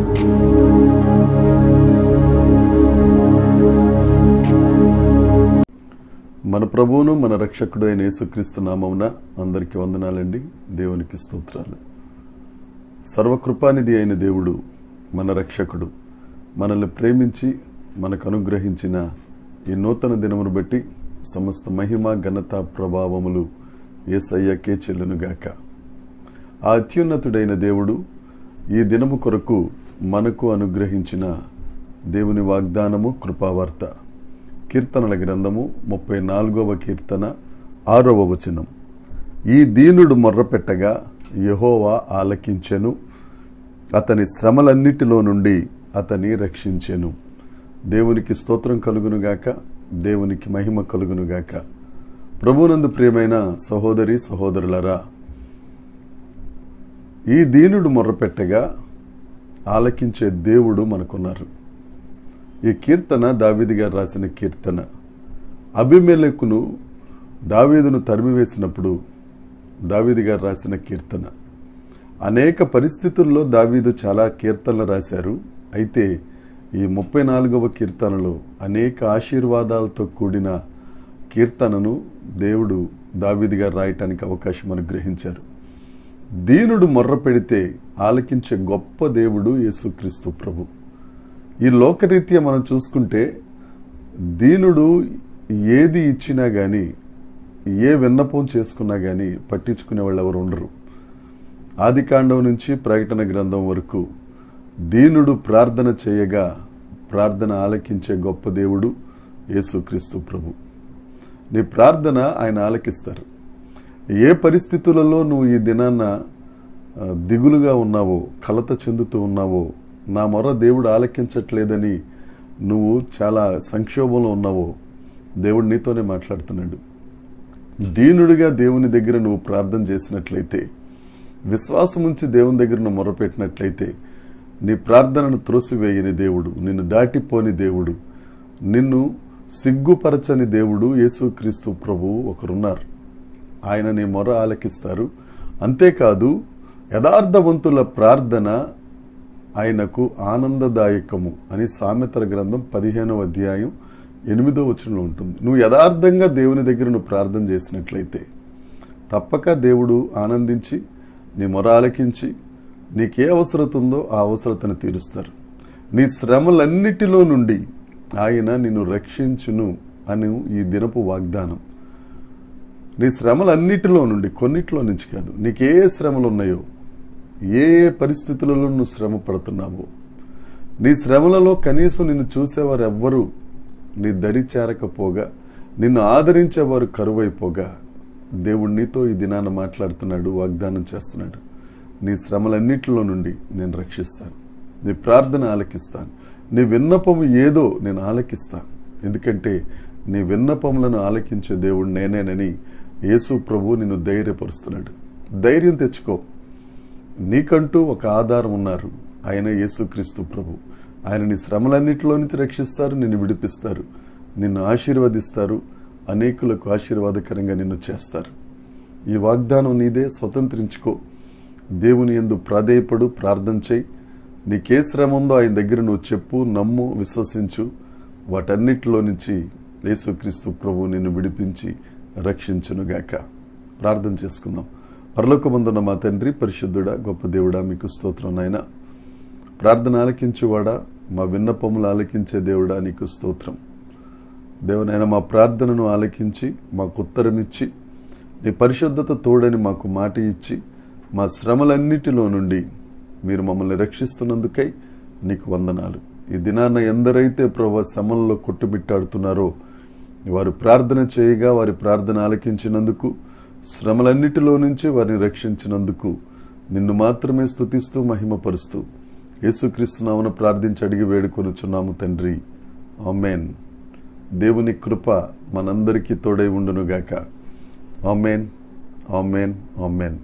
మన ప్రభువును మన రక్షకుడు అయిన యేసుక్రీస్తు నామమున అందరికీ వందనాలండి. దేవునికి స్తోత్రాలు. సర్వకృపానిధి అయిన దేవుడు, మన రక్షకుడు, మనల్ని ప్రేమించి మనకు అనుగ్రహించిన ఈ నూతన దినమును బట్టి సమస్త మహిమ ఘనత ప్రభావములు యేసయ్యకే చెల్లునుగాక. ఆ అత్యున్నతుడైన దేవుడు ఈ దినము కొరకు మనకు అనుగ్రహించిన దేవుని వాగ్దానము కృపావార్త. కీర్తనల గ్రంథము 34వ కీర్తన 6వ వచనం. ఈ దీనుడు మొర్రపెట్టగా యెహోవా ఆలకించెను, అతని శ్రమలన్నిటిలో నుండి అతని రక్షించెను. దేవునికి స్తోత్రం కలుగునుగాక, దేవునికి మహిమ కలుగునుగాక. ప్రభునందు ప్రియమైన సహోదరి సహోదరులరా, ఈ దీనుడు మొర్రపెట్టగా ఆలకించే దేవుడు మనకున్నారు. ఈ కీర్తన దావీదు గారు రాసిన కీర్తన. అబీమెలెకును దావీదును తరిమివేసినప్పుడు దావీదు గారు రాసిన కీర్తన. అనేక పరిస్థితుల్లో దావీదు చాలా కీర్తనలు రాశారు. అయితే ఈ 34వ కీర్తనలో అనేక ఆశీర్వాదాలతో కూడిన కీర్తనను దేవుడు దావీదు గారు రాయటానికి అవకాశం అనుగ్రహించారు. దీనుడు మొర్ర పెడితే ఆలకించే గొప్ప దేవుడు యేసుక్రీస్తు ప్రభు. ఈ లోకరీత్యా మనం చూసుకుంటే దీనుడు ఏది ఇచ్చినా గాని, ఏ విన్నపం చేసుకున్నా గాని పట్టించుకునే వాళ్ళు ఎవరు ఉండరు. ఆదికాండం నుంచి ప్రకటన గ్రంథం వరకు దీనుడు ప్రార్థన చేయగా ప్రార్థన ఆలకించే గొప్ప దేవుడు యేసుక్రీస్తు ప్రభు. నీ ప్రార్థన ఆయన ఆలకిస్తారు. ఏ పరిస్థితులలో నువ్వు ఈ దినాన్న దిగులుగా ఉన్నావో, కలత చెందుతూ ఉన్నావో, నా మొర దేవుడు ఆలకించట్లేదని నువ్వు చాలా సంక్షోభంలో ఉన్నావో, దేవుడు నీతోనే మాట్లాడుతున్నాడు. దీనుడిగా దేవుని దగ్గర నువ్వు ప్రార్థన చేసినట్లయితే, విశ్వాసం ఉంచి దేవుని దగ్గర నువ్వు మొరపెట్టినట్లయితే, నీ ప్రార్థనను త్రోసివేయని దేవుడు, నిన్ను దాటిపోని దేవుడు, నిన్ను సిగ్గుపరచని దేవుడు యేసుక్రీస్తు ప్రభువు ఒకరున్నారు. ఆయన నీ మొర ఆలకిస్తారు. అంతేకాదు, యథార్థవంతుల ప్రార్థన ఆయనకు ఆనందదాయకము అని సామెతల గ్రంథం 15వ అధ్యాయం 8వ వచనంలో ఉంటుంది. నువ్వు యథార్థంగా దేవుని దగ్గర నువ్వు ప్రార్థన చేసినట్లయితే తప్పక దేవుడు ఆనందించి నీ మొర ఆలకించి నీకే అవసరత ఉందో ఆ అవసరతను తీరుస్తారు. నీ శ్రమలన్నిటిలో నుండి ఆయన నిన్ను రక్షించును అని ఈ దినపు వాగ్దానం. నీ శ్రమలన్నిటిలో నుండి, కొన్నిట్లో నుంచి కాదు, నీకే శ్రమలు ఉన్నాయో, ఏ పరిస్థితులలో నువ్వు శ్రమ పడుతున్నావో, నీ శ్రమలలో కనీసం నిన్ను చూసేవారు ఎవ్వరూ నీ దరి చేరకపోగా, నిన్ను ఆదరించేవారు కరువైపోగా, దేవుడు నీతో ఈ దినాన మాట్లాడుతున్నాడు, వాగ్దానం చేస్తున్నాడు. నీ శ్రమలన్నిటిలో నుండి నేను రక్షిస్తాను, నీ ప్రార్థన ఆలకిస్తాను, నీ విన్నపము ఏదో నేను ఆలకిస్తాను. ఎందుకంటే నీ విన్నపములను ఆలకించే దేవుడు నేనేనని యేసు ప్రభు నిన్ను ధైర్యపరుస్తున్నాడు. ధైర్యం తెచ్చుకో. నీకంటూ ఒక ఆధారం ఉన్నారు, ఆయన యేసుక్రీస్తు ప్రభు. ఆయన నీ శ్రమలన్నిటిలో నుంచి రక్షిస్తారు, నిన్ను విడిపిస్తారు, నిన్ను ఆశీర్వదిస్తారు, అనేకులకు ఆశీర్వాదకరంగా నిన్ను చేస్తారు. ఈ వాగ్దానం నీదే, స్వతంత్రించుకో. దేవుని యందు ప్రాధేయపడు, ప్రార్థన చేయి. నీకే శ్రమ ఉందో ఆయన దగ్గర నువ్వు చెప్పు, నమ్ము, విశ్వసించు. వాటన్నిటిలో నుంచి యేసుక్రీస్తు ప్రభు నిన్ను విడిపించి రక్షించునుగాక. ప్రార్థన చేసుకుందాం. పరలోకమందున్న మా తండ్రి, పరిశుద్ధుడా, గొప్ప దేవుడా, మీకు స్తోత్రం నాయన. ప్రార్థన ఆలకించువాడా, మా విన్నపములు ఆలకించే దేవుడా, నీకు స్తోత్రం. దేవునైనా మా ప్రార్థనను ఆలకించి మాకు ఉత్తరం ఇచ్చి, నీ పరిశుద్ధత తోడని మాకు మాట ఇచ్చి, మా శ్రమలన్నిటిలో నుండి మీరు మమ్మల్ని రక్షిస్తున్నందుకై నీకు వందనాలు. ఈ దినాన్న ఎందరైతే ప్రభు శ్రమల్లో కొట్టుమిట్టాడుతున్నారో, వారు ప్రార్థన చేయగా వారి ప్రార్థన ఆలకించినందుకు, శ్రమలన్నిటిలో నుంచి వారిని రక్షించినందుకు నిన్ను మాత్రమే స్తుతిస్తూ మహిమపరుస్తూ యేసుక్రీస్తు నామమున ప్రార్థించి అడిగి వేడుకొనుచున్నాము తండ్రి, ఆమేన్. దేవుని కృప మనందరికీ తోడై ఉండునుగాక. ఆమేన్, ఆమేన్, ఆమేన్.